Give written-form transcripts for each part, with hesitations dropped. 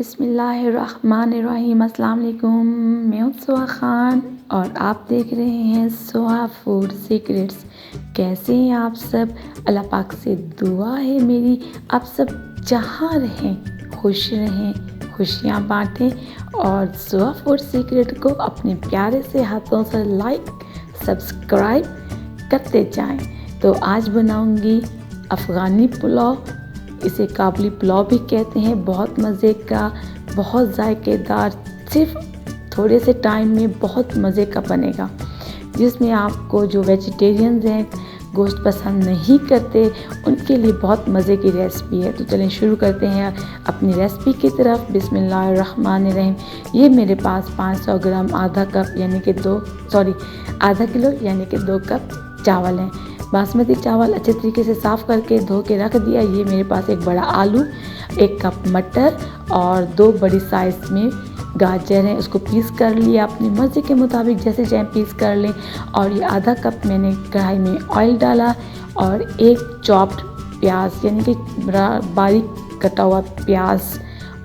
बिस्मिल्लाहिर्रहमानिर्रहीम। अस्सलाम वालेकुम। मैं हूं सुहा खान और आप देख रहे हैं सुहा फूड सीक्रेट्स। कैसे हैं आप सब? अल्लाह पाक से दुआ है मेरी, आप सब जहाँ रहें खुश रहें, खुशियाँ बांटें और सुहा फूड सीक्रेट को अपने प्यारे से हाथों से लाइक सब्सक्राइब करते जाएं। तो आज बनाऊंगी अफ़गानी पुलाव। इसे काबुली पुलाव भी कहते हैं। बहुत मज़े का, बहुत जायकेदार, सिर्फ थोड़े से टाइम में बहुत मज़े का बनेगा, जिसमें आपको जो वेजिटेरियंस हैं, गोश्त पसंद नहीं करते, उनके लिए बहुत मज़े की रेसिपी है। तो चलें शुरू करते हैं अपनी रेसिपी की तरफ। बिस्मिल्लाहिर्रहमानिर्रहीम। ये मेरे पास 500 ग्राम आधा किलो यानी कि 2 कप चावल हैं। बासमती चावल अच्छे तरीके से साफ़ करके धो के रख दिया। ये मेरे पास एक बड़ा आलू, 1 कप मटर और 2 बड़ी साइज़ में गाजर है, उसको पीस कर लिया। अपनी मर्ज़ी के मुताबिक जैसे चाहें पीस कर लें। और ये आधा कप मैंने कढ़ाई में ऑयल डाला और 1 चॉप्ड प्याज यानी कि बारीक कटा हुआ प्याज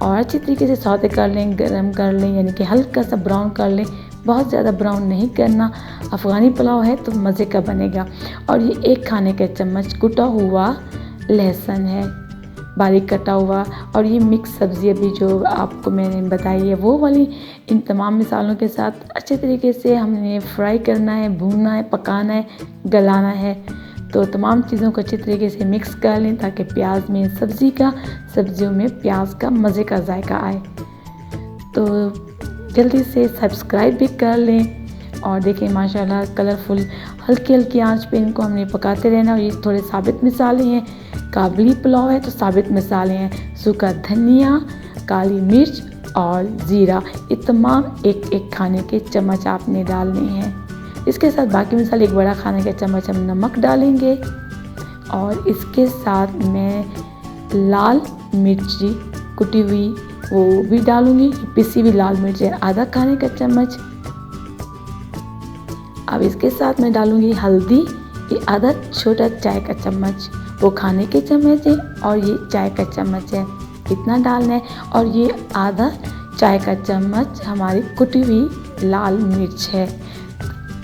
और अच्छी तरीके से सौते कर लें, गरम कर लें, यानी कि हल्का सा ब्राउन कर लें। बहुत ज़्यादा ब्राउन नहीं करना, अफ़गानी पुलाव है तो मज़े का बनेगा। और ये 1 खाने का चम्मच कुटा हुआ लहसुन है, बारीक कटा हुआ। और ये मिक्स सब्ज़ी अभी जो आपको मैंने बताई है वो वाली, इन तमाम मिसालों के साथ अच्छे तरीके से हमने फ्राई करना है, भूनना है, पकाना है, गलाना है। तो तमाम चीज़ों को अच्छे तरीके से मिक्स कर लें ताकि प्याज में सब्जियों में प्याज का मज़े का जायका आए। तो जल्दी से सब्सक्राइब भी कर लें। और देखिए माशाल्लाह कलरफुल, हल्की हल्की आंच पे इनको हमने पकाते रहना। और ये थोड़े साबित मसाले हैं, काबुली पुलाव है तो साबित मसाले हैं, सूखा धनिया, काली मिर्च और ज़ीरा। ये तमाम 1-1 खाने के चम्मच आपने डालने हैं। इसके साथ बाकी मसाले 1 बड़ा खाने का चम्मच हम नमक डालेंगे। और इसके साथ मैं लाल मिर्ची कुटी हुई वो भी डालूंगी, पिसी हुई लाल मिर्च है आधा खाने का चम्मच। अब इसके साथ मैं डालूंगी हल्दी, ये आधा छोटा चाय का चम्मच, वो खाने के चम्मच है और ये चाय का चम्मच है, इतना डालना है। और ये आधा चाय का चम्मच हमारी कुटी हुई लाल मिर्च है।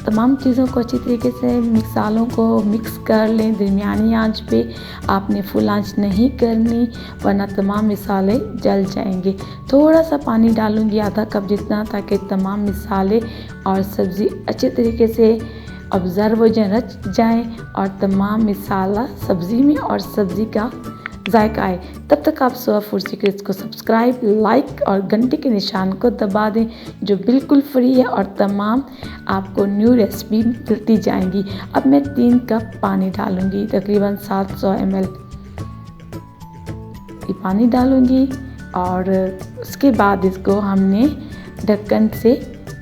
तमाम चीज़ों को अच्छी तरीके से मसालों को मिक्स कर लें दरमियानी आंच पे। आपने फुल आंच नहीं करनी वरना तमाम मसाले जल जाएंगे। थोड़ा सा पानी डालूंगी, आधा कप जितना, ताकि तमाम मसाले और सब्ज़ी अच्छे तरीके से ऑब्ज़र्व हो जाए, रच जाएँ और तमाम मसाला सब्ज़ी में और सब्ज़ी का जायका आए। तब तक आप सुहा फूड सीक्रेट्स को सब्सक्राइब, लाइक और घंटे के निशान को दबा दें, जो बिल्कुल फ्री है और तमाम आपको न्यू रेसिपी मिलती जाएंगी। अब मैं 3 कप पानी डालूंगी, तकरीबन 700 ml ये पानी डालूंगी। और उसके बाद इसको हमने ढक्कन से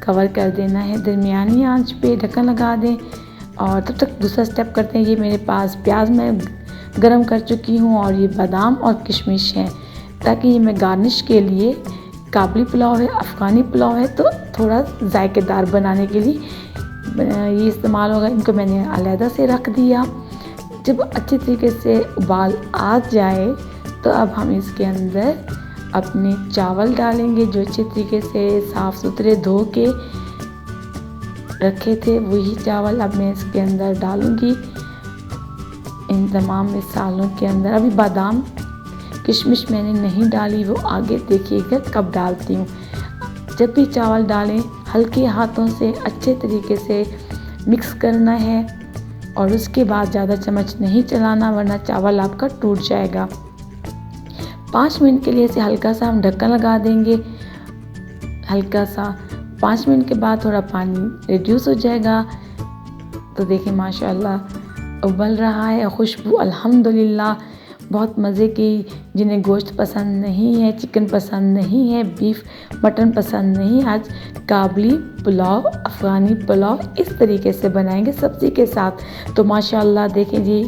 कवर कर देना है, दरमियानी आंच पे ढक्कन लगा दें। और तब तक दूसरा स्टेप करते हैं। ये मेरे पास प्याज मैं गरम कर चुकी हूँ और ये बादाम और किशमिश हैं, ताकि ये मैं गार्निश के लिए, काबुली पुलाव है, अफ़गानी पुलाव है तो थोड़ा जायकेदार बनाने के लिए ये इस्तेमाल होगा। इनको मैंने अलहदा से रख दिया। जब अच्छे तरीके से उबाल आ जाए तो अब हम इसके अंदर अपने चावल डालेंगे, जो अच्छे तरीके से साफ़ सुथरे धो के रखे थे, वही चावल अब मैं इसके अंदर डालूँगी, इन तमाम मिसालों के अंदर। अभी बादाम किशमिश मैंने नहीं डाली, वो आगे देखिएगा कब डालती हूँ। जब भी चावल डालें हल्के हाथों से अच्छे तरीके से मिक्स करना है और उसके बाद ज़्यादा चम्मच नहीं चलाना वरना चावल आपका टूट जाएगा। 5 मिनट के लिए इसे हल्का सा हम ढक्कन लगा देंगे, हल्का सा। 5 मिनट के बाद थोड़ा पानी रिड्यूस हो जाएगा। तो देखिए माशाल्लाह उबल रहा है, खुशबू अल्हम्दुलिल्लाह बहुत मज़े की। जिन्हें गोश्त पसंद नहीं है, चिकन पसंद नहीं है, बीफ मटन पसंद नहीं, आज काबुली पुलाव, अफ़गानी पुलाव इस तरीके से बनाएंगे सब्ज़ी के साथ। तो माशाल्लाह देखें जी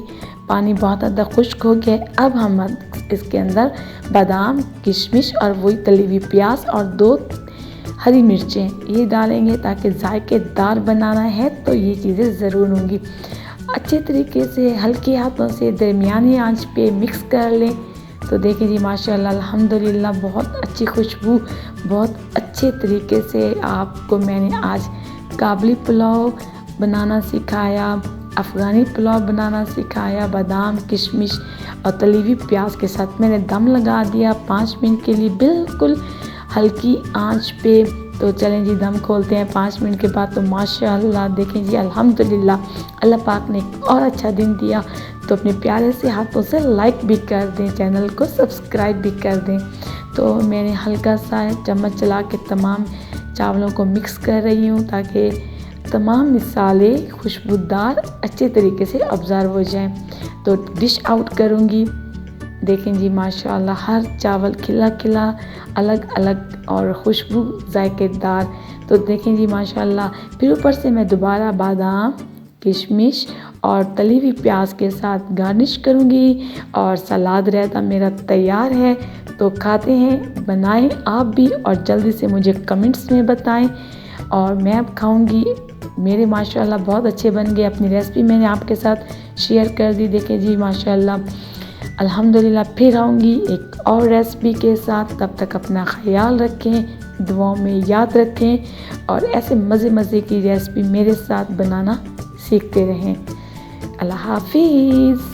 पानी बहुत ज़्यादा खुश्क हो गया है। अब हम इसके अंदर बादाम, किशमिश और वही तली हुई प्याज और 2 हरी मिर्चें ये डालेंगे, ताकि जायकेदार बनाना है तो ये चीज़ें ज़रूर होंगी। अच्छे तरीके से हल्के हाथों से दरमियानी आंच पे मिक्स कर लें। तो देखिए जी माशाल्लाह अल्हम्दुलिल्लाह बहुत अच्छी खुशबू, बहुत अच्छे तरीके से आपको मैंने आज काबली पुलाव बनाना सिखाया, अफ़गानी पुलाव बनाना सिखाया। बादाम, किशमिश और तली हुई प्याज के साथ मैंने दम लगा दिया 5 मिनट के लिए बिल्कुल हल्की आंच पे। तो चलें जी दम खोलते हैं 5 मिनट के बाद। तो माशाअल्लाह देखें जी अल्हम्दुलिल्लाह अल्लाह पाक ने एक और अच्छा दिन दिया। तो अपने प्यारे से हाथों से लाइक भी कर दें, चैनल को सब्सक्राइब भी कर दें। तो मैंने हल्का सा चम्मच चला के तमाम चावलों को मिक्स कर रही हूँ ताकि तमाम मसाले खुशबूदार अच्छे तरीके से ऑब्ज़र्व हो जाएं। तो डिश आउट करूँगी। देखें जी माशाअल्लाह हर चावल खिला खिला अलग अलग और खुशबू जायकेदार। तो देखें जी माशाअल्लाह फिर ऊपर से मैं दोबारा बादाम, किशमिश और तली हुई प्याज के साथ गार्निश करूँगी और सलाद रायता मेरा तैयार है। तो खाते हैं, बनाएं आप भी और जल्दी से मुझे कमेंट्स में बताएं और मैं अब खाऊंगी। मेरे माशाल्लाह बहुत अच्छे बन गए। अपनी रेसिपी मैंने आपके साथ शेयर कर दी। देखें जी माशाल्लाह अल्हम्दुलिल्लाह फिर आऊँगी एक और रेसिपी के साथ। तब तक अपना ख्याल रखें, दुआओं में याद रखें और ऐसे मज़े मज़े की रेसिपी मेरे साथ बनाना सीखते रहें। अल्लाह हाफिज़।